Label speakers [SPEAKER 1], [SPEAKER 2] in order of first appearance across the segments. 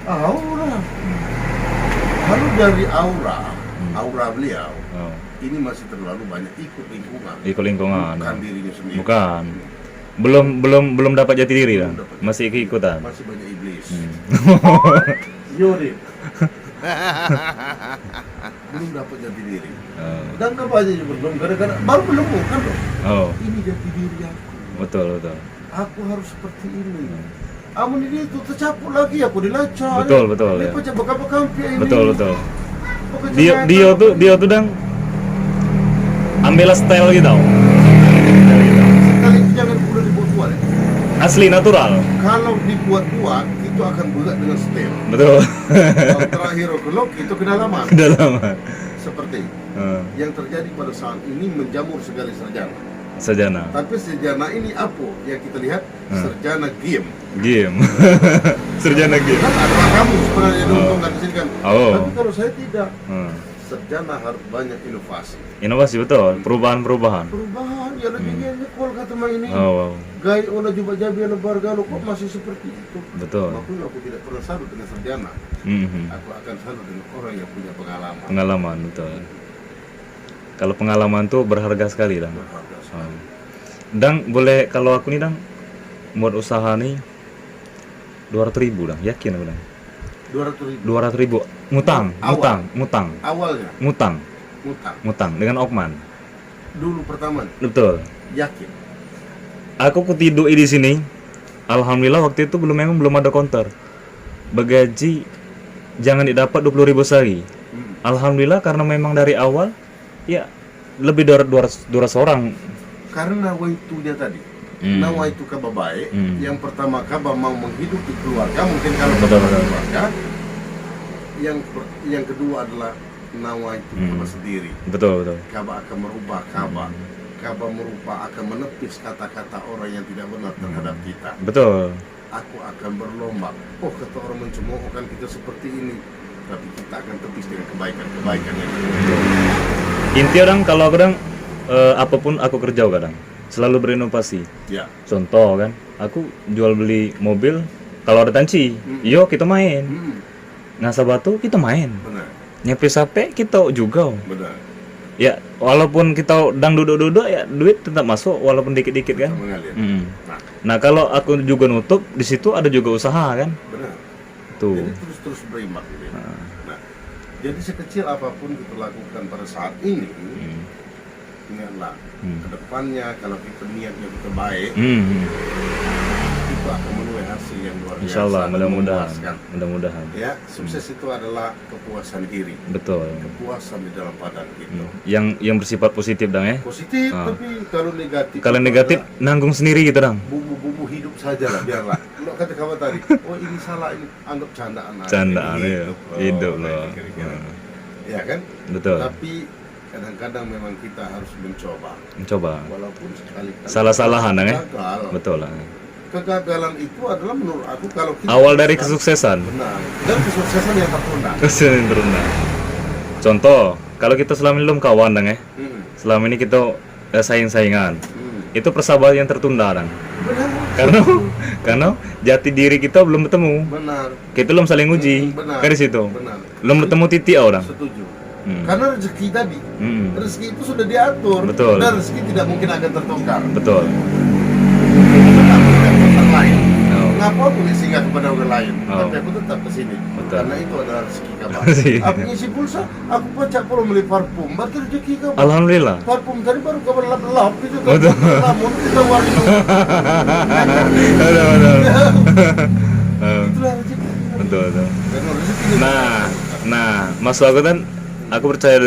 [SPEAKER 1] Aura. Kalau dari aura beliau, ini masih terlalu banyak ikut lingkungan.
[SPEAKER 2] Ikut lingkungan.
[SPEAKER 1] Bukan dirinya sendiri.
[SPEAKER 2] Bukan. Belum dapat jati diri lah. Masih ikutan.
[SPEAKER 1] Masih banyak iblis.
[SPEAKER 3] Yuri.
[SPEAKER 1] Belum dapat jati diri. Dan kampanye juga belum, kadang-kadang baru menemukan loh. Ini jati diri aku.
[SPEAKER 2] Betul.
[SPEAKER 1] Aku harus seperti ini. Amun ini itu tercapu lagi aku dilacak.
[SPEAKER 2] Betul
[SPEAKER 1] dia
[SPEAKER 2] ya.
[SPEAKER 1] pecah bekam-bekam ini.
[SPEAKER 2] Betul. Dia tuh dang ambil style gitu.
[SPEAKER 1] Sekali jangan udah dibuat-buat ya.
[SPEAKER 2] Asli natural.
[SPEAKER 1] Kalau dibuat-buat itu akan berat dengan setel.
[SPEAKER 2] Betul.
[SPEAKER 1] Kalau terakhir kelok itu kedalaman.
[SPEAKER 2] Kedalaman.
[SPEAKER 1] Seperti yang terjadi pada saat ini menjamur segala
[SPEAKER 2] Sarjana.
[SPEAKER 1] Tapi sarjana ini apa yang kita lihat? Sarjana game. Sarjana game. Kan ada kamu sebenarnya nonton dan kesini kan. Tapi kalau saya tidak. Sarjana harus banyak inovasi.
[SPEAKER 2] Inovasi betul. Perubahan.
[SPEAKER 1] Perubahan ya lebih nyekol kata main ini. Gaya olah jumpa jabi ala bargalo kok masih seperti itu.
[SPEAKER 2] Betul.
[SPEAKER 1] Makanya aku tidak pernah salut dengan sarjana. Aku akan salut dengan orang yang punya pengalaman.
[SPEAKER 2] Pengalaman betul. Kalau pengalaman tuh berharga sekali dang. Dang boleh kalau aku nih dang buat usaha nih 200.000 dang, yakin aku dang. 200.000 ngutang.
[SPEAKER 1] Awalnya
[SPEAKER 2] ngutang dengan Okman.
[SPEAKER 1] Dulu pertama.
[SPEAKER 2] Betul.
[SPEAKER 1] Yakin.
[SPEAKER 2] Aku ketidu di sini. Alhamdulillah waktu itu memang belum ada counter. Bagaji jangan didapat 20.000 sehari. Alhamdulillah karena memang dari awal ya lebih dari 200 orang. Karena
[SPEAKER 1] itu dia tadi. Nawa itu kaba baik. Yang pertama kaba mau menghidupi keluarga, mungkin kalau keluarga. Yang kedua adalah nawa itu kaba sendiri.
[SPEAKER 2] Betul.
[SPEAKER 1] Kaba akan merubah kaba akan menepis kata-kata orang yang tidak benar terhadap kita.
[SPEAKER 2] Betul.
[SPEAKER 1] Aku akan berlomba. Oh, kata orang mencemoohkan kita seperti ini, tapi kita akan tepis dengan kebaikan yang
[SPEAKER 2] inti orang kalau kadang apapun aku kerja kadang selalu berinovasi.
[SPEAKER 1] Ya.
[SPEAKER 2] Contoh kan, aku jual beli mobil kalau ada tanci, yuk kita main. Ngasah batu kita main.
[SPEAKER 1] Benar.
[SPEAKER 2] Nyepi sape kita juga.
[SPEAKER 1] Benar.
[SPEAKER 2] Ya, walaupun kita dang duduk-duduk ya duit tetap masuk walaupun dikit-dikit kan. Nah, kalau aku juga nutup di situ ada juga usaha kan.
[SPEAKER 1] Benar.
[SPEAKER 2] Tuh.
[SPEAKER 1] Jadi terus berimbang. Nah, jadi sekecil apapun kita lakukan pada saat ini, ingatlah kedepannya kalau kita niatnya kita baik, itu akan menuai hasil yang luar biasa.
[SPEAKER 2] Insyaallah, mudah-mudahan.
[SPEAKER 1] Ya, sukses itu adalah kepuasan diri.
[SPEAKER 2] Betul.
[SPEAKER 1] Kepuasan di dalam badan gitu.
[SPEAKER 2] Yang bersifat positif dang ya.
[SPEAKER 1] Positif, tapi kalau negatif.
[SPEAKER 2] Kalau negatif nanggung sendiri gitu dang.
[SPEAKER 1] Bubu hidup saja lah biarlah. Lo kata kawan tadi, oh ini salah ini anggap candaan aja.
[SPEAKER 2] Candaan ya. Hidup loh.
[SPEAKER 1] Ya kan?
[SPEAKER 2] Betul.
[SPEAKER 1] Tapi kadang-kadang memang kita harus mencoba. Walaupun sekali-kali
[SPEAKER 2] salah-salahan ya. Betul lah.
[SPEAKER 1] Kegagalan itu adalah menurut aku kalau kita
[SPEAKER 2] awal dari kesuksesan.
[SPEAKER 1] Benar. Dan kesuksesan yang tertunda.
[SPEAKER 2] Contoh, kalau kita selama ini belum kawan dang ya. Selama ini kita saing-saingan. Itu persahabatan yang tertunda dang.
[SPEAKER 1] Benar.
[SPEAKER 2] Karena jati diri kita belum bertemu.
[SPEAKER 1] Benar.
[SPEAKER 2] Kita belum saling uji.
[SPEAKER 1] Benar.
[SPEAKER 2] Kan di situ.
[SPEAKER 1] Benar.
[SPEAKER 2] Belum bertemu titik orang.
[SPEAKER 1] Setuju. Karena rezeki tadi, rezeki itu sudah diatur.
[SPEAKER 2] Betul.
[SPEAKER 1] Dan rezeki tidak mungkin akan tertukar.
[SPEAKER 2] Betul.
[SPEAKER 1] Lain. Ngapa aku singgah kepada orang lain? Tapi aku tetap ke sini. Karena itu adalah rezeki kabar. Aku ngisi pulsa, aku pecah puluh beli parfum, berarti rezeki kabar.
[SPEAKER 2] Alhamdulillah.
[SPEAKER 1] Parfum tadi baru kabar lap-lap itu kan. Namun kita wali. Itulah rezeki.
[SPEAKER 2] Betul. Nah, maksud aku kan, aku percaya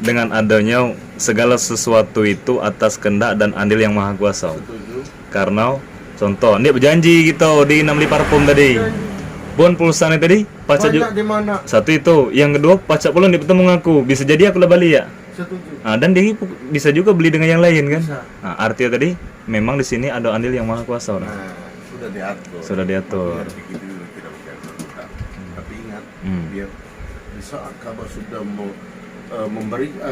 [SPEAKER 2] dengan adanya segala sesuatu itu atas kehendak dan andil yang maha kuasa.
[SPEAKER 1] Setuju.
[SPEAKER 2] Karena contoh, dia berjanji gitu di 6 parfum tadi. Bon pulsanya tadi, pacak juga.
[SPEAKER 1] Di mana?
[SPEAKER 2] Satu itu, yang kedua pacak pula dia bertemu ngaku. Bisa jadi aku lah balik ya.
[SPEAKER 1] Setuju.
[SPEAKER 2] Nah, dan dia bisa juga beli dengan yang lain kan.
[SPEAKER 1] Bisa.
[SPEAKER 2] Nah, artinya tadi memang di sini ada andil yang maha kuasa orang.
[SPEAKER 1] Nah,
[SPEAKER 2] Sudah diatur.
[SPEAKER 1] Tapi ingat, dia di saat kabar sudah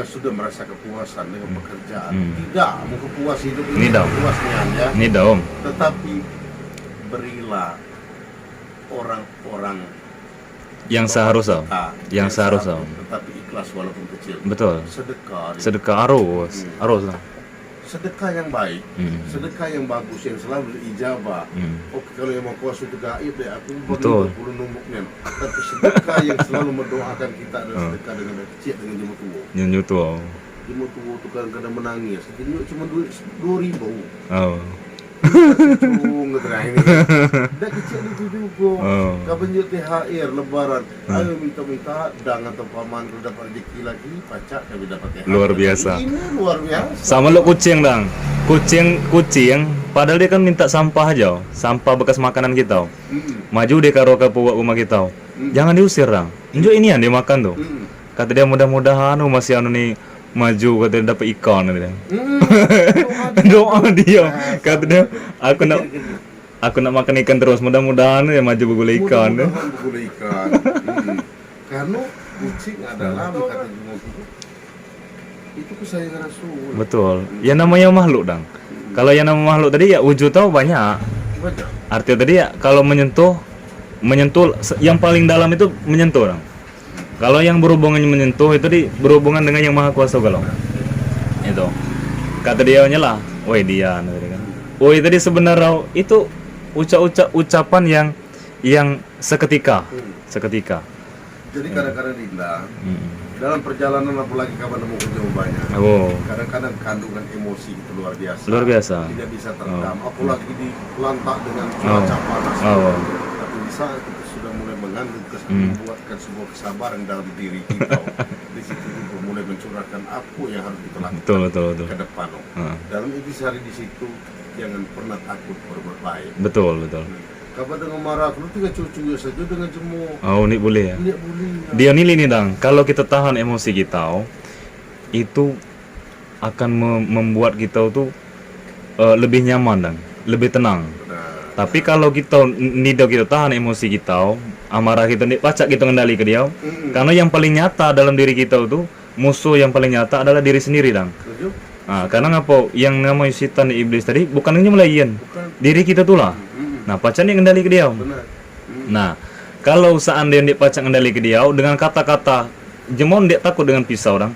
[SPEAKER 1] sudah merasa kepuasan dengan pekerjaan, tidak mau kepuas hidup ini kepuasnya aja.
[SPEAKER 2] Ini dong.
[SPEAKER 1] Tetapi berilah orang-orang
[SPEAKER 2] Yang seharusnya.
[SPEAKER 1] Ah,
[SPEAKER 2] Yang seharusnya.
[SPEAKER 1] tetapi ikhlas walaupun kecil.
[SPEAKER 2] Betul.
[SPEAKER 1] Sedekah.
[SPEAKER 2] Sedekah arus. Arus.
[SPEAKER 1] Sedekah yang baik, sedekah yang bagus yang selalu diijabah. Oke, kalau yang mau kuasa itu gaib deh, aku
[SPEAKER 2] Betul.
[SPEAKER 1] baru 20 numbuknya. Tapi sedekah yang selalu mendoakan kita adalah sedekah dengan kecil dengan jemu tua.
[SPEAKER 2] Nyanyi tuh.
[SPEAKER 1] Jemu tua itu kadang-kadang menangis. Jadi cuma duit 2.000.
[SPEAKER 2] Oh.
[SPEAKER 1] Cung gitu ini. Dah kecil itu juga.
[SPEAKER 2] Oh.
[SPEAKER 1] Kau benjut THR Lebaran. Ayo minta-minta dang atau paman kalau dapat rezeki lagi, pacak kami dapat THR.
[SPEAKER 2] Luar biasa.
[SPEAKER 1] Ini luar biasa.
[SPEAKER 2] Sama lo kucing dang. Kucing padahal dia kan minta sampah aja, sampah bekas makanan kita. Maju deh karo ke puak rumah kita. Jangan diusir dang. Injo ini yang dia makan tuh. Kata dia mudah-mudahan masih anu nih maju kata dia dapat ikan kata dia. Doa dia. Kata dia aku nak makan ikan terus, mudah-mudahan ya maju begulai ikan.
[SPEAKER 1] Mudah-mudahan begulai ikan. Karena kucing adalah kata Jumat itu kesayangan Rasul.
[SPEAKER 2] Betul. Ya namanya makhluk dang. Kalau yang nama makhluk tadi ya wujud tahu banyak.
[SPEAKER 1] Banyak.
[SPEAKER 2] Artinya tadi ya kalau menyentuh yang paling dalam itu menyentuh dang. Kalau yang berhubungan menyentuh itu berhubungan dengan yang maha kuasa kalau. Itu. Kata dia lah, woi dia kan. Woi tadi sebenarnya itu ucapan yang seketika.
[SPEAKER 1] Jadi kadang-kadang Dinda, dalam perjalanan apalagi kapan nemu kerja banyak.
[SPEAKER 2] Oh.
[SPEAKER 1] Kadang-kadang kandungan emosi itu luar biasa.
[SPEAKER 2] Luar biasa.
[SPEAKER 1] Tidak bisa teredam, apalagi dilantak dengan cuaca panas. Tapi di saat kita sudah mulai mengandung membuatkan sebuah kesabaran dalam diri kita. Di situ juga mulai mencurahkan apa yang harus kita lakukan
[SPEAKER 2] Betul.
[SPEAKER 1] ke depan. Dalam intisari di situ jangan pernah takut berbuat baik.
[SPEAKER 2] Betul.
[SPEAKER 1] Kabar dengan marah, lu tinggal cucu saja dengan jemu.
[SPEAKER 2] Oh, ini boleh ya.
[SPEAKER 1] Ini boleh.
[SPEAKER 2] Dia nilai nih dang. Kalau kita tahan emosi kita, itu akan membuat kita tuh lebih nyaman dang, lebih tenang. Tapi kalau kita tahan emosi kita, amarah kita pacak kita kendali ke dia. Karena yang paling nyata dalam diri kita itu musuh yang paling nyata adalah diri sendiri dang. Nah, karena ngapa yang namanya setan iblis tadi bukan hanya melayan diri kita tuh lah. Nah, pacan yang kendali ke dia. Nah, kalau seandainya dia pacan kendali ke dia dengan kata-kata, jemon dia takut dengan pisau orang.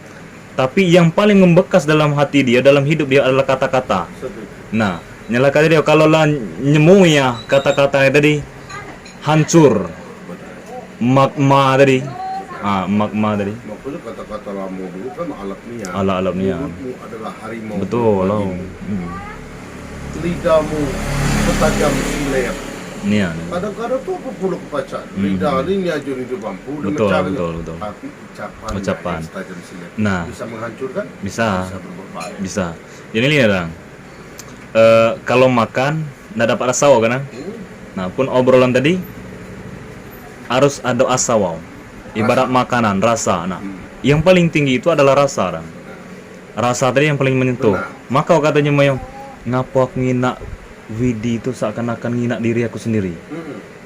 [SPEAKER 2] Tapi yang paling membekas dalam hati dia, dalam hidup dia adalah kata-kata. Nah, nyala kata dia kalau lah nyemu ya kata-katanya tadi hancur. Magma tadi. Magma tadi.
[SPEAKER 1] Makanya kata-kata lama dulu kan alatnya.
[SPEAKER 2] Alat-alatnya.
[SPEAKER 1] Mulutmu adalah harimau.
[SPEAKER 2] Betul.
[SPEAKER 1] Lidahmu setajam silet.
[SPEAKER 2] Nia.
[SPEAKER 1] Kadang-kadang tuh apa pula kebaca. Lidah ini aja hidup mampu.
[SPEAKER 2] Betul.
[SPEAKER 1] Tapi ucapan yang setajam silet.
[SPEAKER 2] Nah,
[SPEAKER 1] bisa menghancurkan.
[SPEAKER 2] Bisa
[SPEAKER 1] berbuat baik.
[SPEAKER 2] Bisa. Jadi lihat dong. Kalau makan nggak dapat rasa kan? Nah, pun obrolan tadi harus ada asa wow. Ibarat makanan, rasa. Nah, yang paling tinggi itu adalah rasa, dong. Rasa tadi yang paling menyentuh. Maka katanya Mayong, ngapa aku nginak Widi itu seakan-akan nginak diri aku sendiri.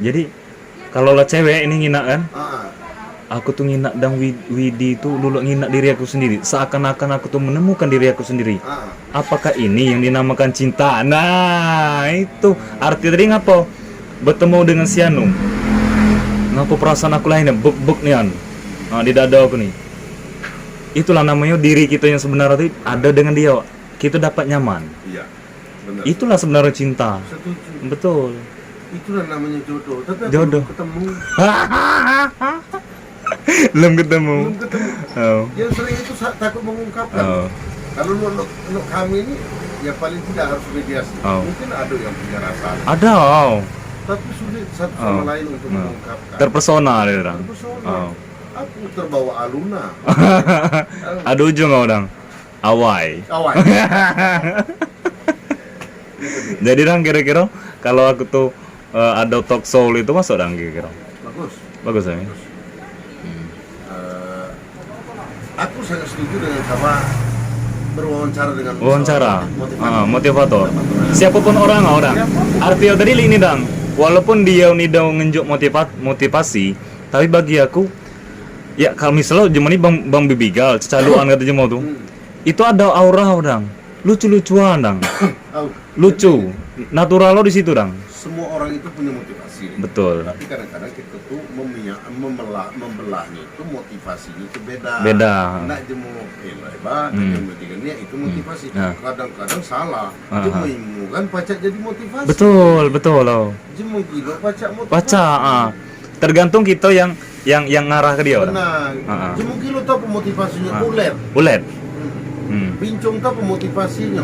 [SPEAKER 2] Jadi kalau lah cewek ini nginak kan, aku tuh nginak dan Widi itu dulu nginak diri aku sendiri. Seakan-akan aku tuh menemukan diri aku sendiri. Apakah ini yang dinamakan cinta? Nah itu arti tadi ngapa bertemu dengan si Anu. Ngapa perasaan aku lainnya buk nih an. Nah, di dada aku nih. Itulah namanya diri kita yang sebenarnya itu ada dengan dia. Kita dapat nyaman.
[SPEAKER 1] Iya. Benar.
[SPEAKER 2] Itulah sebenarnya cinta.
[SPEAKER 1] Setuju.
[SPEAKER 2] Betul.
[SPEAKER 1] Itulah namanya jodoh. Tapi
[SPEAKER 2] Jodoh.
[SPEAKER 1] belum ketemu.
[SPEAKER 2] Belum ketemu. Oh.
[SPEAKER 1] Yang sering itu takut mengungkapkan. Kalau lu kami ini ya paling tidak harus mediasi. Mungkin ada yang punya rasa.
[SPEAKER 2] Ada.
[SPEAKER 1] Tapi sulit satu sama lain untuk mengungkapkan.
[SPEAKER 2] Terpesona dia orang.
[SPEAKER 1] Terpesona. Aku terbawa aluna.
[SPEAKER 2] Ada ujung orang. Awai. Jadi orang kira-kira kalau aku tuh ada talk show itu masuk orang kira-kira. Bagus ya.
[SPEAKER 1] Aku sangat setuju dengan sama berwawancara dengan
[SPEAKER 2] motivator. Siapapun orang. Artinya tadi ini dang. Walaupun dia nidau ngenjuk motivasi, tapi bagi aku ya kalau misalnya jemani bang bibigal cecaluan kata jemau tuh. Itu ada aura orang. Lucu-lucuan dang. Lucu. Natural lo di situ dang.
[SPEAKER 1] Semua orang itu punya motivasi. motivasi.
[SPEAKER 2] Betul.
[SPEAKER 1] Tapi kadang-kadang kita tuh membelahnya itu motivasinya itu beda.
[SPEAKER 2] Beda.
[SPEAKER 1] Nak jemu hebat, jemu dengan itu motivasi. Kadang-kadang salah. Jemu ilmu kan pacak jadi motivasi.
[SPEAKER 2] Betul loh.
[SPEAKER 1] Jemu gila pacak motivasi.
[SPEAKER 2] Pacak. Tergantung kita yang ngarah ke dia.
[SPEAKER 1] Benar. Jemu gila tahu motivasinya
[SPEAKER 2] ulet.
[SPEAKER 1] Bincung tahu motivasinya.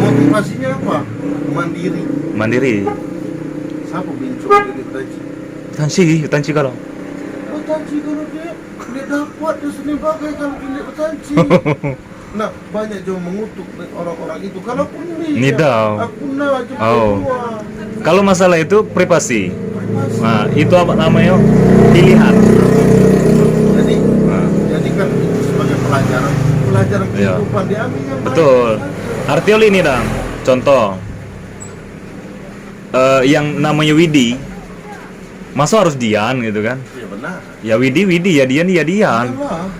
[SPEAKER 1] Motivasinya apa? Mandiri. Siapa bincung ini Tanci?
[SPEAKER 2] Tanci kalau.
[SPEAKER 1] Oh, Tanci kalau dia dapat dia seni bagai kalau dia Tanci. Nah, banyak juga mengutuk orang-orang itu. Kalau aku aku Kalau
[SPEAKER 2] masalah itu privasi. Nah, itu apa namanya? Pilihan.
[SPEAKER 1] Jadi kan itu sebagai pelajaran kehidupan diambil yang
[SPEAKER 2] betul. Artiol ini dong. Contoh. Yang namanya Widi. Masa harus Dian gitu kan?
[SPEAKER 1] Iya benar.
[SPEAKER 2] Ya Widi ya Dian.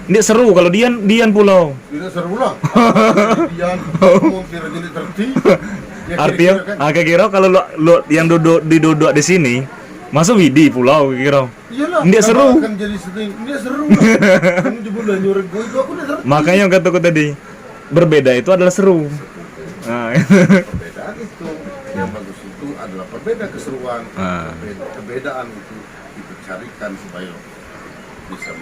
[SPEAKER 2] Ini seru kalau Dian pulau.
[SPEAKER 1] Tidak seru lah. Dian mau kira jadi tertib.
[SPEAKER 2] Artinya, kira kalau lo yang duduk di sini, masa Widi pulau kira.
[SPEAKER 1] Iyalah.
[SPEAKER 2] Nggak seru.
[SPEAKER 1] Akan jadi sering. Nggak seru lah. Kamu jebol nyuruh gue itu aku udah seru.
[SPEAKER 2] Makanya kataku tadi, berbeda itu adalah seru. Nah,
[SPEAKER 1] perbedaan itu yang bagus itu adalah berbeda keseruan. Perbedaan itu kita carikan supaya bisa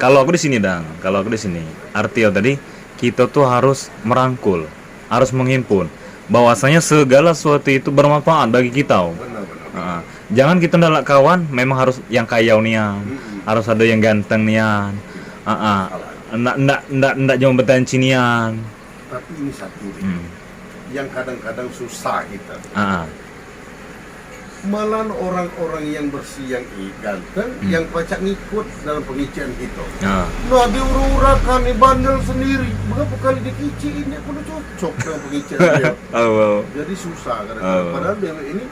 [SPEAKER 2] kalau aku di sini Artio tadi kita tuh harus merangkul, harus menghimpun bahwasanya segala sesuatu itu bermanfaat bagi kita.
[SPEAKER 1] Benar.
[SPEAKER 2] Jangan kita ndak kawan, memang harus yang kaya nian, harus ada yang ganteng nian. Ndak cuma betanci nian.
[SPEAKER 1] Tapi ini satu yang kadang-kadang susah kita. Malah orang-orang yang bersih yang ganteng yang pacak ngikut dalam pengician kita. Nah diururakan nih bandel sendiri. Berapa kali dikiciin dia pun cocok dengan pengician dia. Jadi susah kadang-kadang. Padahal dewe ini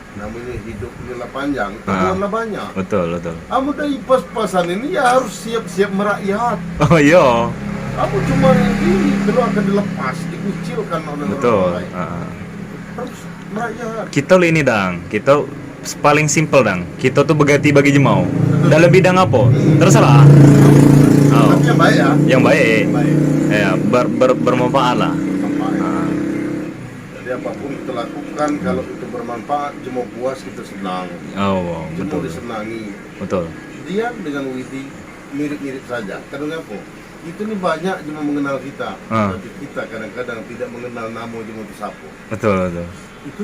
[SPEAKER 1] namanya hidup inilah panjang, tabunganlah banyak.
[SPEAKER 2] Betul.
[SPEAKER 1] Kamu dari pas-pasan ini ya harus siap-siap merakyat.
[SPEAKER 2] Oh iya.
[SPEAKER 1] Kamu cuma ini kalau akan dilepas, dikucilkan oleh orang lain. Harus merakyat.
[SPEAKER 2] Kita ini kita paling simpel kita tuh berganti bagi jemau. Dalam bidang apa? Terserah.
[SPEAKER 1] Tapi yang baik ya.
[SPEAKER 2] Yang baik. Ya, bermanfaat lah.
[SPEAKER 1] Jadi apapun kita lakukan kalau itu bermanfaat, jemau puas kita senang. Jemau disenangi.
[SPEAKER 2] Betul.
[SPEAKER 1] Dia dengan Widi mirip-mirip saja. Kadang-kadang itu nih banyak jemau mengenal kita, tapi kita kadang-kadang tidak mengenal nama jemau itu siapa.
[SPEAKER 2] Betul.
[SPEAKER 1] Itu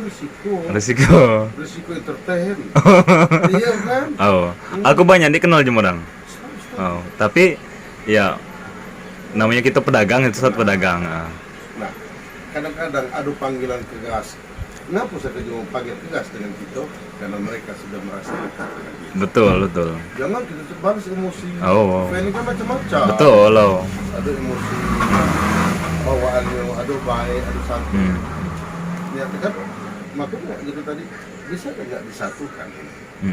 [SPEAKER 1] risiko entertain. Iya kan?
[SPEAKER 2] Aku banyak dikenal jemau tapi ya namanya kita pedagang, itu satu pedagang.
[SPEAKER 1] Nah, kadang-kadang ada panggilan keras. Kenapa saya jemau panggil tegas dengan kita? Karena mereka sudah merasa dekat dengan kita.
[SPEAKER 2] Betul.
[SPEAKER 1] Jangan kita balas emosi. Fan kan macam-macam.
[SPEAKER 2] Betul.
[SPEAKER 1] Ada emosi, bawaannya, ada baik, ada satu. Ya kan, makanya gitu tadi bisa nggak disatukan ini?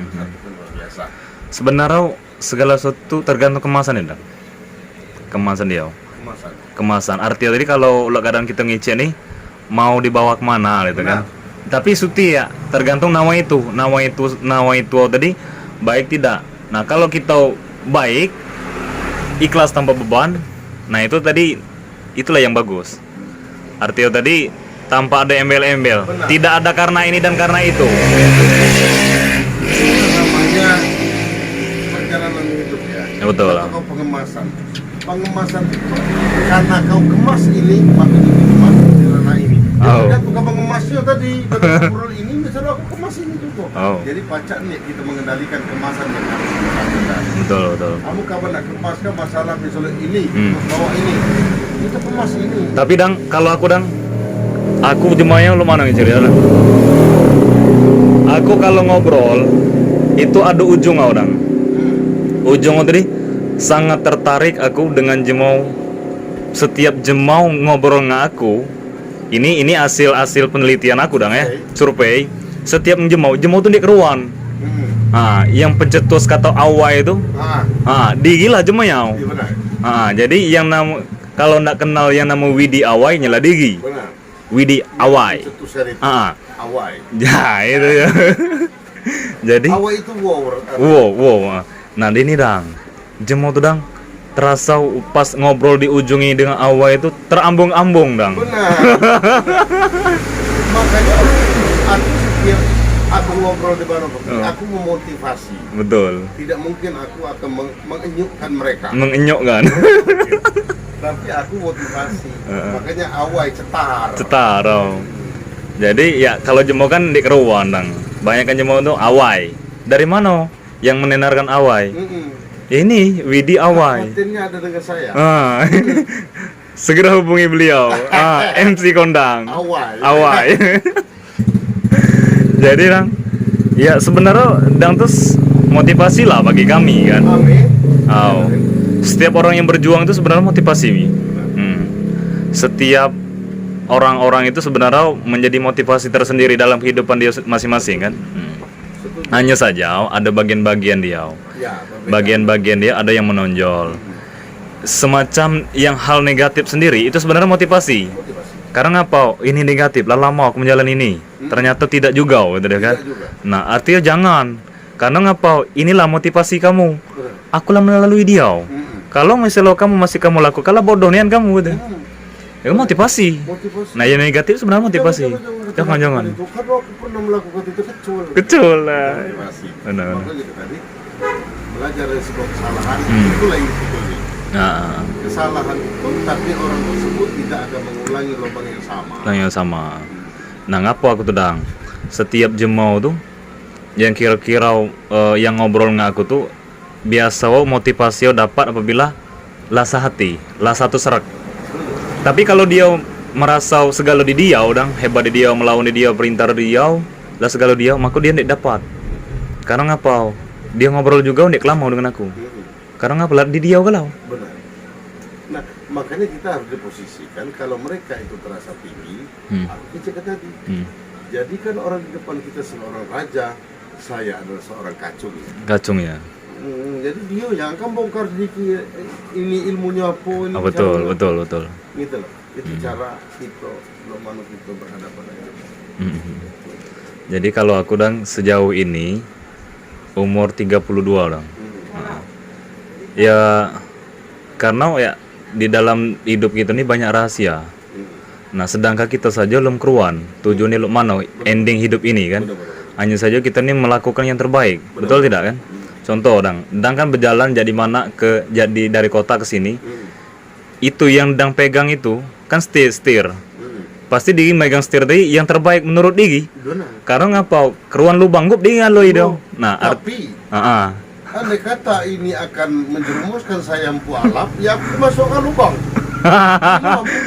[SPEAKER 1] Satukan luar biasa.
[SPEAKER 2] Sebenarnya segala sesuatu tergantung kemasan ya, kemasan dia. Kemasan. Artinya tadi kalau kadang kita ngecek nih mau dibawa kemana gitu kan? Tapi suti ya tergantung nawa itu tadi baik tidak. Nah kalau kita baik, ikhlas tanpa beban, nah itu tadi itulah yang bagus. Artinya tadi tanpa ada embel-embel, tidak ada karena ini dan karena itu.
[SPEAKER 1] Namanya perjalanan hidup ya.
[SPEAKER 2] Betul.
[SPEAKER 1] Atau pengemasan itu karena kau kemas ini maka dikemas di ranah ini. Jadi tukang pengemasnya tadi dari ini misalnya aku kemas ini juga. Jadi pacak nih kita mengendalikan kemasan yang harus kita.
[SPEAKER 2] Betul.
[SPEAKER 1] Kamu kapan nak kemas kan masalah misalnya ini, bawa ini, kita kemas ini.
[SPEAKER 2] Tapi kalau aku jemaahnya lu mana cerita? Aku kalau ngobrol itu ada ujung ujung tadi sangat tertarik aku dengan jemau. Setiap jemau ngobrol dengan aku, ini hasil penelitian aku survei. Setiap jemau tuh di keruan. Yang pencetus kata awai itu, digila jemau. Jadi yang kalau ndak kenal yang nama Widi awai nyala digi. Widi Awai.
[SPEAKER 1] Cetusan itu.
[SPEAKER 2] Ah,
[SPEAKER 1] Awai.
[SPEAKER 2] ya itu ya. Jadi,
[SPEAKER 1] Awai itu wow.
[SPEAKER 2] wow. Nah ini dang, jemo tuh dang, terasa pas ngobrol di ujungi dengan awai itu terambung-ambung dang.
[SPEAKER 1] Benar. Makanya aku setiap aku ngobrol di mana aku memotivasi.
[SPEAKER 2] Betul.
[SPEAKER 1] Tidak mungkin aku akan mengenyukkan mereka.
[SPEAKER 2] Mengenyok kan?
[SPEAKER 1] Tapi aku motivasi. Makanya awai cetar.
[SPEAKER 2] Cetar. Oh. Jadi ya kalau jemo kan di keruan dang. Banyak kan jemo tuh awai. Dari mana yang menenarkan awai? Ini Widi Awai.
[SPEAKER 1] Kontennya ada dengan saya.
[SPEAKER 2] Segera hubungi beliau. MC kondang. Awai. Jadi dang, ya sebenarnya dang terus motivasi lah bagi kami kan.
[SPEAKER 1] Amin.
[SPEAKER 2] Setiap orang yang berjuang itu sebenarnya motivasi. Setiap orang-orang itu sebenarnya menjadi motivasi tersendiri dalam kehidupan dia masing-masing kan. Hanya saja ada bagian-bagian dia. Bagian-bagian dia ada yang menonjol. Semacam yang hal negatif sendiri itu sebenarnya motivasi. Karena apa? Ini negatif, lah lama aku menjalani ini. Ternyata tidak juga, gitu kan? Nah, artinya jangan. Karena ngapa? Inilah motivasi kamu. Akulah melalui dia. Kalau misalnya kamu masih kamu lakukan, lah bodoh nian kamu, gitu. Ya motivasi. Nah, yang negatif sebenarnya motivasi. Jangan.
[SPEAKER 1] Kalau aku pernah melakukan itu
[SPEAKER 2] kecil lah.
[SPEAKER 1] Motivasi.
[SPEAKER 2] Benar.
[SPEAKER 1] Makanya tadi belajar dari sebuah kesalahan itulah yang sebetulnya. Kesalahan itu, tapi orang tersebut tidak akan mengulangi lubang yang sama.
[SPEAKER 2] Nah, ngapa aku tuh dang? Setiap jemau tuh yang kira-kira yang ngobrol nggak aku tuh biasa motivasi dapat apabila lasa hati, lasa satu serak. Tapi kalau dia merasa segala di dia, udang hebat di dia, melawan di dia, perintah di dia, lah segala dia, maka dia tidak dapat. Karena ngapa? Dia ngobrol juga untuk lama dengan aku. Karena ngapa? Di dia kalau.
[SPEAKER 1] Benar. Nah, makanya kita harus diposisikan kalau mereka itu terasa tinggi, aku kecil tadi. Jadikan orang di depan kita seorang raja, saya adalah seorang kacung.
[SPEAKER 2] Kacung ya.
[SPEAKER 1] Jadi dia yang akan bongkar sedikit ini ilmunya apa ini.
[SPEAKER 2] Betul.
[SPEAKER 1] Gitu loh. Itu cara kita bagaimana kita berhadapan dengan
[SPEAKER 2] Jadi kalau aku dan sejauh ini umur 32 orang. Ya karena ya di dalam hidup kita ini banyak rahasia. Nah, sedangkan kita saja belum keruan tujuannya mana ending hidup ini kan. Hanya saja kita ini melakukan yang terbaik. Betul tidak kan? Contoh dang kan berjalan jadi mana jadi dari kota ke sini. Itu yang dang pegang itu kan setir. Pasti dia megang setir tadi yang terbaik menurut Digi. Karena ngapa? Keruan lubang gup dia lo itu. Nah,
[SPEAKER 1] tapi andai kata ini akan menjerumuskan saya empu alap, ya aku masukkan lubang.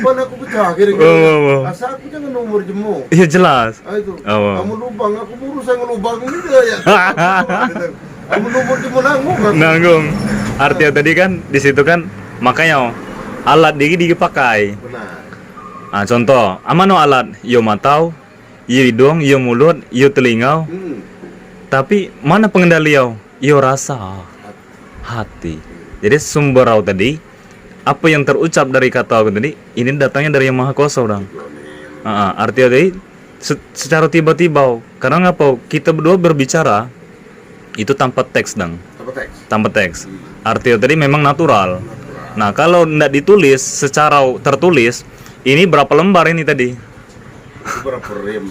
[SPEAKER 1] Bukan aku pecah kira-kira. Asal aku jangan nomor jemu.
[SPEAKER 2] Iya jelas.
[SPEAKER 1] Itu. Kamu lubang, aku buru saya ngelubang ini ya. Kamu nomor jemu
[SPEAKER 2] nanggung. Artinya tadi kan di situ kan makanya alat Digi pakai.
[SPEAKER 1] Benar.
[SPEAKER 2] Contoh, amano alat? Yo matau, yo hidung, yo mulut, yo telinga. Tapi mana pengendali yo rasa hati. Jadi sumber tadi apa yang terucap dari kata aku tadi ini datangnya dari Yang Maha Kuasa orang. Artinya tadi secara tiba-tiba karena ngapa kita berdua berbicara itu tanpa teks tanpa teks. Artinya tadi memang natural. Nah kalau tidak ditulis secara tertulis ini berapa lembar ini tadi?
[SPEAKER 1] Berapa rem?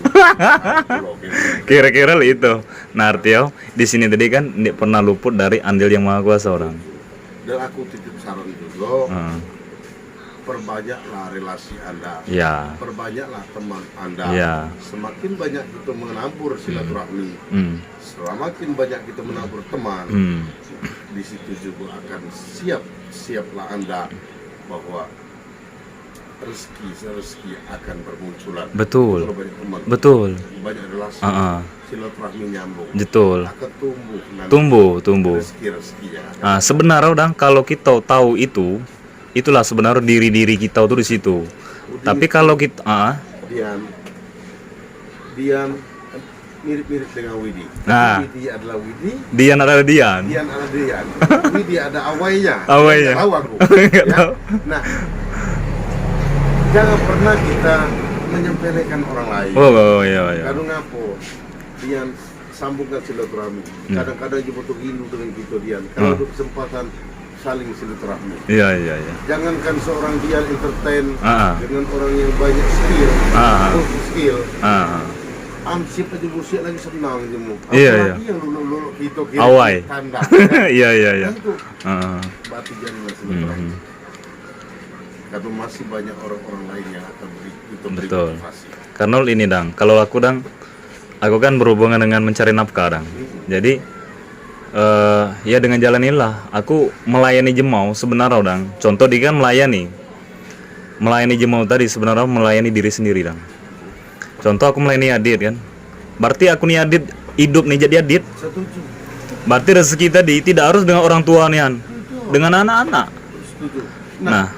[SPEAKER 2] Kira-kira itu. Nah artinya di sini tadi kan tidak pernah luput dari andil Yang Maha Kuasa orang.
[SPEAKER 1] Dan aku titip saran juga, perbanyaklah relasi Anda, perbanyaklah teman Anda. Semakin banyak kita menabur silaturahmi, semakin banyak kita menabur teman, di situ juga akan siaplah Anda bahwa rezeki akan bermunculan.
[SPEAKER 2] Betul.
[SPEAKER 1] Banyak teman, banyak relasi, silaturahmi nyambung.
[SPEAKER 2] Betul.
[SPEAKER 1] Akan
[SPEAKER 2] Tumbuh.
[SPEAKER 1] Rezeki.
[SPEAKER 2] Sebenarnya udah kalau kita tahu itulah sebenarnya diri kita tuh di situ. Tapi kalau kita
[SPEAKER 1] Dian mirip-mirip dengan Widi. Widi adalah Widi.
[SPEAKER 2] Dian adalah Dian.
[SPEAKER 1] Widi ada awainya.
[SPEAKER 2] Awainya.
[SPEAKER 1] Tahu aku. Nah, jangan pernah kita menyepelekan orang lain.
[SPEAKER 2] Oh iya.
[SPEAKER 1] Kadang ngapo dia sambungkan silaturahmi. Kadang-kadang dia butuh rindu dengan kita dia. Kalau ada kesempatan saling silaturahmi.
[SPEAKER 2] Iya.
[SPEAKER 1] Jangankan seorang dia entertain dengan orang yang banyak skill, skill. Siapa aja musik lagi senang jemu.
[SPEAKER 2] Iya.
[SPEAKER 1] Apalagi yang lulu kita
[SPEAKER 2] Awai.
[SPEAKER 1] tanda.
[SPEAKER 2] Iya.
[SPEAKER 1] Itu berarti jangan silaturahmi. Karena masih banyak orang-orang lain yang akan beri motivasi.
[SPEAKER 2] Karena ini dang, kalau aku kan berhubungan dengan mencari nafkah dang. Jadi ya dengan jalan inilah aku melayani jemau sebenarnya dang. Contoh dia kan melayani jemau tadi sebenarnya melayani diri sendiri dang. Contoh aku melayani Adit kan, berarti aku nih Adit hidup nih jadi Adit.
[SPEAKER 1] Setuju.
[SPEAKER 2] Berarti rezeki tadi tidak harus dengan orang tua nih an, dengan anak-anak.
[SPEAKER 1] Setuju.
[SPEAKER 2] Nah,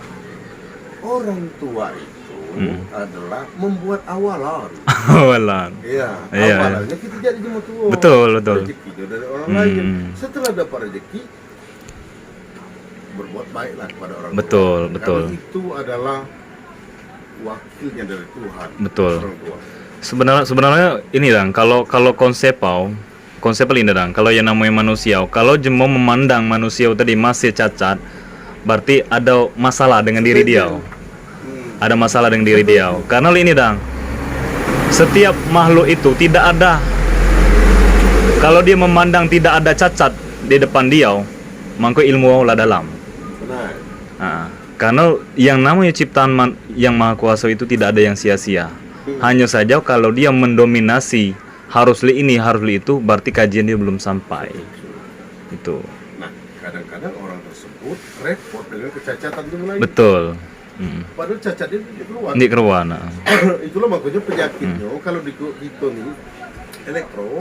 [SPEAKER 1] orang tua itu adalah membuat awalan.
[SPEAKER 2] awalan.
[SPEAKER 1] Iya.
[SPEAKER 2] Iya.
[SPEAKER 1] Awalannya kita jadi jemaah tua.
[SPEAKER 2] Betul.
[SPEAKER 1] Rezeki dari orang lain. Setelah dapat rezeki, berbuat baiklah kepada orang
[SPEAKER 2] Betul.
[SPEAKER 1] tua. Karena itu adalah wakilnya dari Tuhan.
[SPEAKER 2] Betul.
[SPEAKER 1] Orang tua.
[SPEAKER 2] Sebenarnya ini dang, kalau konsep ini dang, kalau yang namanya manusia, kalau jemau memandang manusia tadi masih cacat, berarti ada masalah dengan diri dia. Ada masalah dengan diri dia. Karena ini dang, setiap makhluk itu tidak ada, kalau dia memandang tidak ada cacat di depan dia, maka ilmu Allah dalam.
[SPEAKER 1] Benar.
[SPEAKER 2] Karena yang namanya ciptaan yang maha kuasa itu tidak ada yang sia-sia. Hanya saja kalau dia mendominasi harus ini harus itu, berarti kajian dia belum sampai. Itu.
[SPEAKER 1] Nah, kadang-kadang orang tersebut repot dengan kecacatan yang lain.
[SPEAKER 2] Betul.
[SPEAKER 1] Padahal cacat dia keluar.
[SPEAKER 2] Di keruan.
[SPEAKER 1] Itulah makanya penyakitnya kalau di kita nih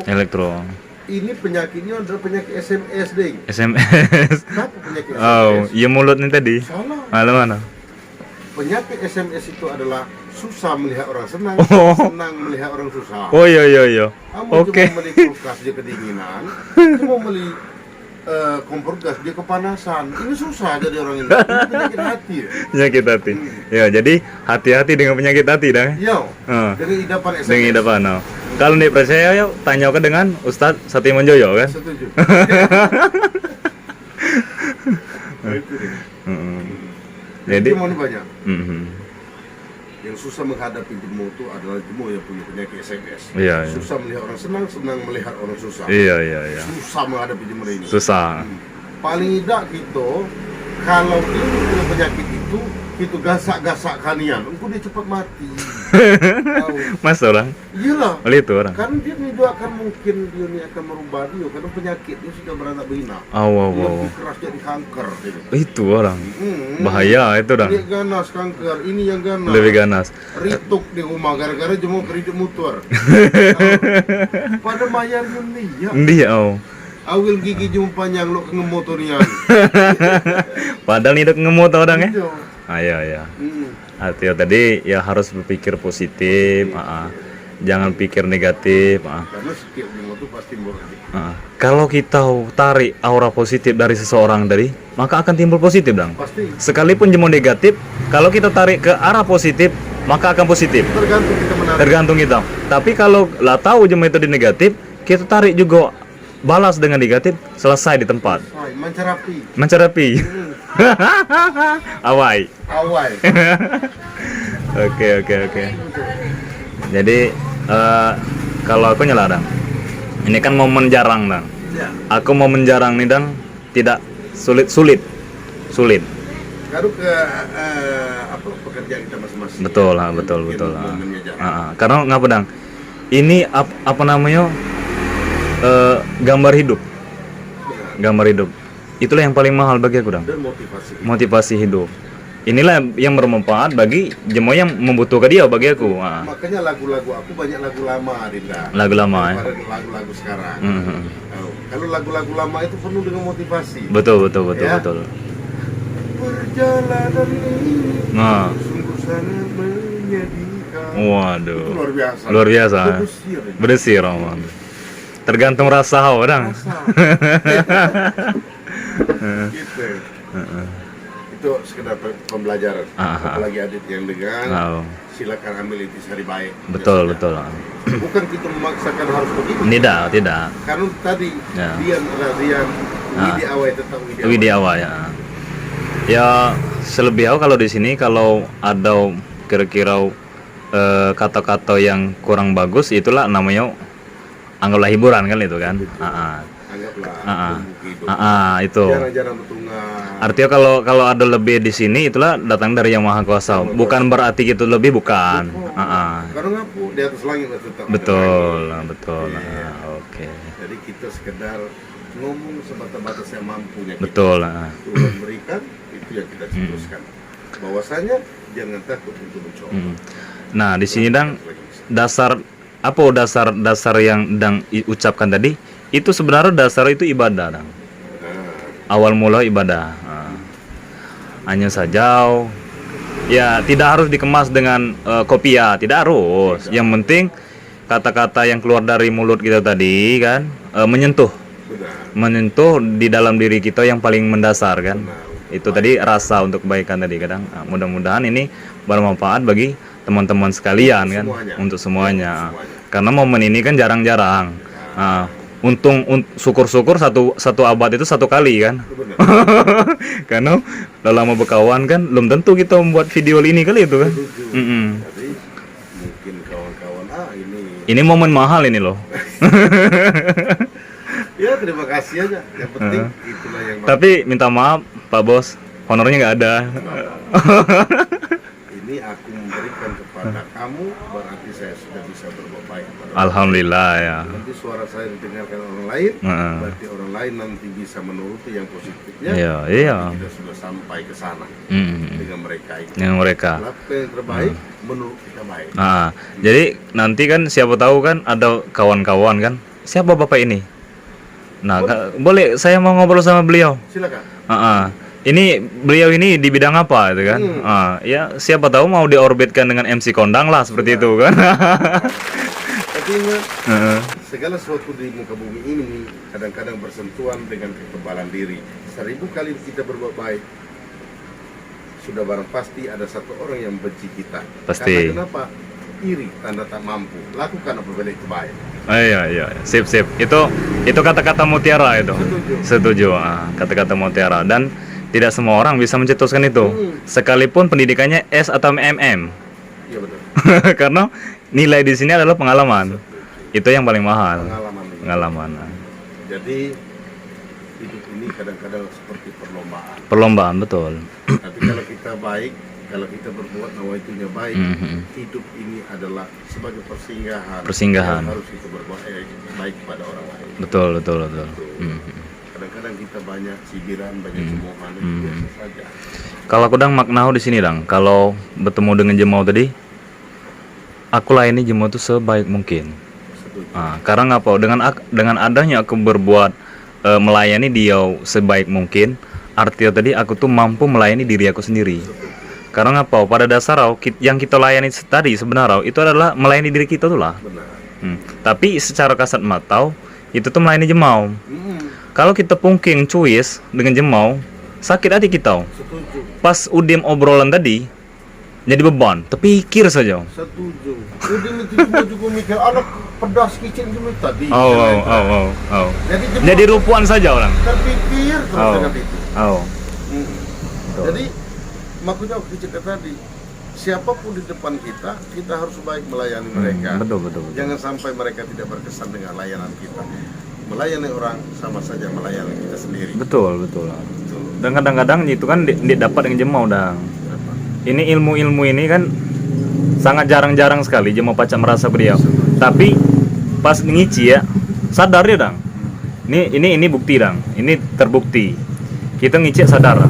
[SPEAKER 2] Elektro.
[SPEAKER 1] ini penyakitnya adalah penyakit SMS ding.
[SPEAKER 2] SMS.
[SPEAKER 1] Kenapa penyakit SMS?
[SPEAKER 2] Oh, iya mulut nih tadi.
[SPEAKER 1] Salah.
[SPEAKER 2] Mana?
[SPEAKER 1] Penyakit SMS itu adalah susah melihat orang senang, senang melihat orang susah.
[SPEAKER 2] Oh iya.
[SPEAKER 1] Kamu
[SPEAKER 2] Oke.
[SPEAKER 1] cuma beli kulkas dia kedinginan, cuma beli kompor gas dia kepanasan. Ini susah jadi orang ini. Ini penyakit hati.
[SPEAKER 2] Penyakit hati. Ya, jadi hati-hati dengan penyakit hati dah.
[SPEAKER 1] Yo, dengan idapan SMS.
[SPEAKER 2] Dengan idapan. Kalau tidak percaya, yuk tanyakan dengan Ustadz Satimanjoyo kan.
[SPEAKER 1] Setuju.
[SPEAKER 2] Jadi
[SPEAKER 1] jemu ini banyak. Yang susah menghadapi jemu itu adalah jemu yang punya penyakit SMS.
[SPEAKER 2] Iya.
[SPEAKER 1] Susah melihat orang senang, senang melihat orang susah.
[SPEAKER 2] Iya.
[SPEAKER 1] Susah menghadapi jemu ini.
[SPEAKER 2] Susah.
[SPEAKER 1] Paling tidak kita kalau dia punya penyakit itu kita gasak-gasak kanian, engkau dia cepat mati.
[SPEAKER 2] Mas orang?
[SPEAKER 1] Iyalah.
[SPEAKER 2] Oleh itu orang.
[SPEAKER 1] Kan dia ini akan mungkin dia ini akan merubah dia karena penyakit dia sudah beranak bina. Lebih keras jadi kanker.
[SPEAKER 2] Itu orang. Bahaya itu dah.
[SPEAKER 1] Dia ganas kanker, ini yang ganas.
[SPEAKER 2] Lebih ganas.
[SPEAKER 1] Rituk di rumah gara-gara jemu kredit motor. Pada mayarnya dia. Awil gigi jemu panjang lo ke motornya.
[SPEAKER 2] Padahal ini udah ngemotor orang ya.
[SPEAKER 1] Iya.
[SPEAKER 2] Hati tadi ya harus berpikir positif, jangan pikir negatif.
[SPEAKER 1] Karena setiap jemu itu pasti berarti.
[SPEAKER 2] Kalau kita tarik aura positif dari seseorang tadi, maka akan timbul positif dong.
[SPEAKER 1] Pasti.
[SPEAKER 2] Sekalipun jemu negatif, kalau kita tarik ke arah positif, maka akan positif.
[SPEAKER 1] Tergantung kita menarik.
[SPEAKER 2] Tergantung kita. Tapi kalau lah tahu jemu itu di negatif, kita tarik juga balas dengan negatif, selesai di tempat. Mencerapi. Awai. Oke. Jadi kalau aku nyeladang, ini kan momen jarang dang.
[SPEAKER 1] Ya.
[SPEAKER 2] Aku mau menjarang nih dang, tidak sulit.
[SPEAKER 1] Kalau ke pekerjaan kita masing-masing.
[SPEAKER 2] Betul. Karena ngapa dang? Ini apa namanya? Gambar hidup. Itulah yang paling mahal bagi aku dang.
[SPEAKER 1] Dan
[SPEAKER 2] Motivasi hidup. Inilah yang bermanfaat bagi jemaah yang membutuhkan dia bagi aku.
[SPEAKER 1] Makanya lagu-lagu aku banyak lagu lama, Dinda.
[SPEAKER 2] Lagu lama ya.
[SPEAKER 1] Lagu-lagu sekarang. Kalau lagu-lagu lama itu penuh dengan motivasi.
[SPEAKER 2] Betul.
[SPEAKER 1] Perjalanan ini sungguh sangat menyedihkan.
[SPEAKER 2] Waduh.
[SPEAKER 1] Itu
[SPEAKER 2] luar biasa. Berdesir Roman. Tergantung rasa orang.
[SPEAKER 1] Gitu. Itu itu sekedar pembelajaran. Apalagi adit yang dengan silakan ambil intisari baik.
[SPEAKER 2] Betul,
[SPEAKER 1] biasanya.
[SPEAKER 2] betul.
[SPEAKER 1] Bukan kita memaksakan harus begitu.
[SPEAKER 2] Tidak.
[SPEAKER 1] Karena tadi Dian Widi Awai tetap
[SPEAKER 2] Widi Awai ya. Ya selebihnya kalau di sini kalau ada kira-kira kata-kata yang kurang bagus, itulah namanya anggaplah hiburan kan itu kan.
[SPEAKER 1] Anggaplah
[SPEAKER 2] itu.
[SPEAKER 1] Jarang-jarang bertunga.
[SPEAKER 2] Artinya kalau ada lebih di sini, itulah datang dari Yang Maha Kuasa. Bukan berarti itu lebih, bukan.
[SPEAKER 1] Karena ngapu di atas langit tetap.
[SPEAKER 2] Betul.
[SPEAKER 1] Iya.
[SPEAKER 2] Oke.
[SPEAKER 1] Jadi kita sekedar ngomong sebatas-batas yang mampunya.
[SPEAKER 2] Betul.
[SPEAKER 1] Tuhan berikan, itu yang kita teruskan. Bahwasanya jangan takut untuk mencoba.
[SPEAKER 2] Nah, di sini Dang, dasar yang Dang ucapkan tadi, itu sebenarnya dasar itu ibadah, Dang. Awal mula ibadah. Hanya saja ya tidak harus dikemas dengan kopiah, tidak harus. Yang penting kata-kata yang keluar dari mulut kita tadi kan menyentuh di dalam diri kita yang paling mendasar kan. Itu tadi rasa untuk kebaikan tadi kadang. Mudah-mudahan ini bermanfaat bagi teman-teman sekalian kan, untuk semuanya. Karena momen ini kan jarang-jarang. Untung syukur-syukur satu abad itu satu kali kan. Karena udah lama berkawan kan, belum tentu kita membuat video ini kali itu kan.
[SPEAKER 1] Jadi mungkin kawan-kawan
[SPEAKER 2] ini momen mahal ini loh.
[SPEAKER 1] Ya terima kasih aja. Yang penting itulah yang.
[SPEAKER 2] Tapi minta maaf Pak Bos, honornya nggak ada.
[SPEAKER 1] Ini aku memberikan kepada kamu, berarti saya sudah bisa berbuat baik kepada
[SPEAKER 2] Alhamdulillah ya.
[SPEAKER 1] Nanti suara saya didengarkan orang lain, berarti orang lain nanti bisa menuruti yang positifnya.
[SPEAKER 2] Iya.
[SPEAKER 1] Kita sudah sampai ke sana dengan mereka itu.
[SPEAKER 2] Dengan mereka.
[SPEAKER 1] Lakukan yang terbaik, menurut kita baik.
[SPEAKER 2] Jadi nanti kan siapa tahu kan ada kawan-kawan kan, siapa bapak ini? Nah, boleh saya mau ngobrol sama beliau?
[SPEAKER 1] Silakan.
[SPEAKER 2] Ini beliau ini di bidang apa itu kan? Ya siapa tahu mau diorbitkan dengan MC Kondang lah seperti itu kan.
[SPEAKER 1] Tapi ingat, segala sesuatu di muka bumi ini kadang-kadang bersentuhan dengan kekebalan diri. 1000 kali kita berbuat baik, sudah barang pasti ada satu orang yang benci kita.
[SPEAKER 2] Pasti.
[SPEAKER 1] Karena kenapa? Iri, tanda tak mampu. Lakukan apabila itu baik.
[SPEAKER 2] Iya. Sip. Itu kata-kata mutiara itu. Setuju. Kata-kata mutiara, dan tidak semua orang bisa mencetuskan itu. Sekalipun pendidikannya S atau MM.
[SPEAKER 1] Iya betul.
[SPEAKER 2] Karena nilai di sini adalah pengalaman. Itu yang paling mahal. Pengalaman.
[SPEAKER 1] Jadi hidup ini kadang-kadang seperti perlombaan.
[SPEAKER 2] Perlombaan, betul.
[SPEAKER 1] Tapi kalau kita baik, kalau kita berbuat nawaitunya baik, hidup ini adalah sebagai persinggahan. Yang harus kita berbuat baik kepada orang lain.
[SPEAKER 2] Betul.
[SPEAKER 1] Kadang-kadang kita banyak cibiran, banyak cemoohan, itu biasa saja.
[SPEAKER 2] Kalau aku dang maknau di sini dang, kalau bertemu dengan jemau tadi, aku layani jemau itu sebaik mungkin. Karena ngapa? Dengan adanya aku berbuat melayani dia sebaik mungkin, artinya tadi aku tuh mampu melayani diri aku sendiri. Karena ngapa? Pada dasar yang kita layani tadi sebenarnya itu adalah melayani diri kita tuh lah. Tapi secara kasat mata itu tuh melayani jemau. Kalau kita pungking cuis dengan jemau, sakit hati kita.
[SPEAKER 1] Setuju.
[SPEAKER 2] Pas udim obrolan tadi jadi beban, terpikir saja.
[SPEAKER 1] Setuju. Udim itu juga mikir anak pedas kicin dulu tadi.
[SPEAKER 2] Jadi rupuan saja orang.
[SPEAKER 1] Terpikir terus dengan itu. Jadi makanya aku cerita tadi, siapapun di depan kita harus baik melayani mereka.
[SPEAKER 2] Betul.
[SPEAKER 1] Jangan sampai mereka tidak berkesan dengan layanan kita. Melayani orang sama saja melayani kita sendiri.
[SPEAKER 2] Betul. Dan kadang-kadang itu kan dapat dengan jemau dang. Ini ilmu-ilmu ini kan sangat jarang-jarang sekali jemau pacak merasa beliau. Tapi pas ngici ya sadar ya dang. Ini bukti dang. Ini terbukti. Kita ngici sadar.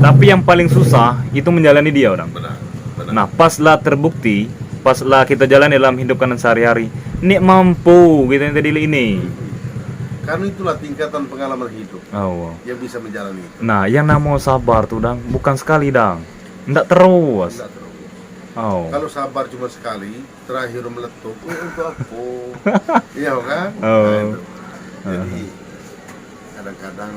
[SPEAKER 2] Tapi yang paling susah itu menjalani dia dang.
[SPEAKER 1] Benar.
[SPEAKER 2] Nah paslah terbukti, paslah kita jalani dalam hidup kanan sehari-hari, ini mampu gitu yang tadi ini.
[SPEAKER 1] Karena itulah tingkatan pengalaman hidup yang bisa menjalani itu.
[SPEAKER 2] Nah, yang namanya sabar tuh dang, bukan sekali dang, ndak terus.
[SPEAKER 1] Kalau sabar cuma sekali, terakhir meletup, untuk apa? Iya kan? Jadi kadang-kadang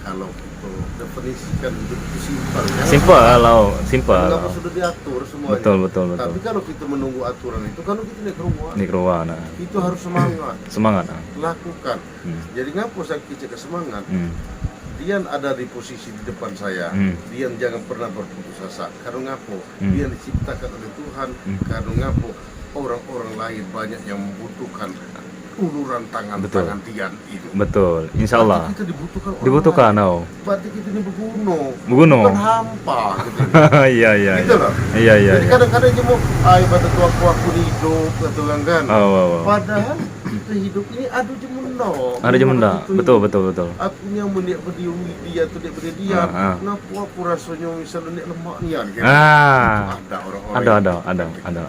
[SPEAKER 1] kalau kita definisikan hidup itu simpel.
[SPEAKER 2] Simpel lah, simpel.
[SPEAKER 1] Kalau sudah diatur semuanya.
[SPEAKER 2] Betul, betul, betul.
[SPEAKER 1] Tapi kalau kita menunggu aturan itu, kalau kita naik rumah,
[SPEAKER 2] Ini keruan. Nah.
[SPEAKER 1] itu harus semangat,
[SPEAKER 2] Semangat. Nah.
[SPEAKER 1] lakukan. Jadi ngapa saya kecil semangat? Dian ada di posisi di depan saya. Dian jangan pernah berputus asa. Karena ngapo? Dian diciptakan oleh Tuhan. Karena ngapo? Orang-orang lain banyak yang membutuhkan uluran tangan Dian itu.
[SPEAKER 2] Betul, insya Allah.
[SPEAKER 1] Berarti kita dibutuhkan orang
[SPEAKER 2] Dibutuhkan,
[SPEAKER 1] lain.
[SPEAKER 2] oh.
[SPEAKER 1] Berarti kita ini berguna.
[SPEAKER 2] Berguna.
[SPEAKER 1] Bukan hampa gitu.
[SPEAKER 2] Iya, iya.
[SPEAKER 1] Gitu loh.
[SPEAKER 2] Iya, iya.
[SPEAKER 1] Jadi kadang-kadang aja mau pada tua aku hidup atau kan.
[SPEAKER 2] Oh.
[SPEAKER 1] Padahal kita hidup ini ada jemenda.
[SPEAKER 2] Ada jemenda. Betul.
[SPEAKER 1] Aku yang meniak berdiri dia tu dia berdiri dia. Kenapa aku rasanya misalnya ni lemak ni kan? Ada orang-orang.
[SPEAKER 2] Ada.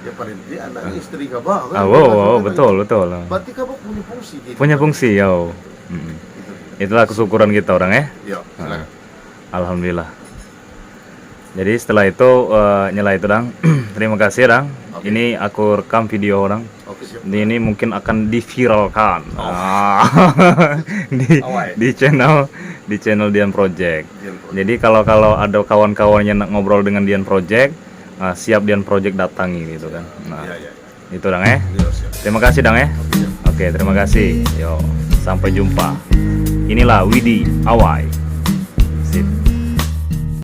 [SPEAKER 1] Ya paling dia anak istri khabar
[SPEAKER 2] Ah,
[SPEAKER 1] kan.
[SPEAKER 2] betul.
[SPEAKER 1] Berarti khabar punya fungsi gitu.
[SPEAKER 2] Punya fungsi, ya. Itulah kesyukuran kita orang ya.
[SPEAKER 1] Ya, silakan.
[SPEAKER 2] Alhamdulillah. Jadi setelah itu nyala itu Dang. Terima kasih Dang.
[SPEAKER 1] Oke.
[SPEAKER 2] Ini aku rekam video orang.
[SPEAKER 1] Oke, siap.
[SPEAKER 2] Ini mungkin akan diviralkan. Di channel Dian Project. Jadi kalau ada kawan-kawannya nak ngobrol dengan Dian Project, siap Dian Project datangi gitu kan. Nah,
[SPEAKER 1] Ya.
[SPEAKER 2] itu Dang ya.
[SPEAKER 1] Ya, siap.
[SPEAKER 2] Terima kasih Dang ya.
[SPEAKER 1] Siap.
[SPEAKER 2] Oke, terima kasih. Yo, sampai jumpa. Inilah Widi Awai. Sip.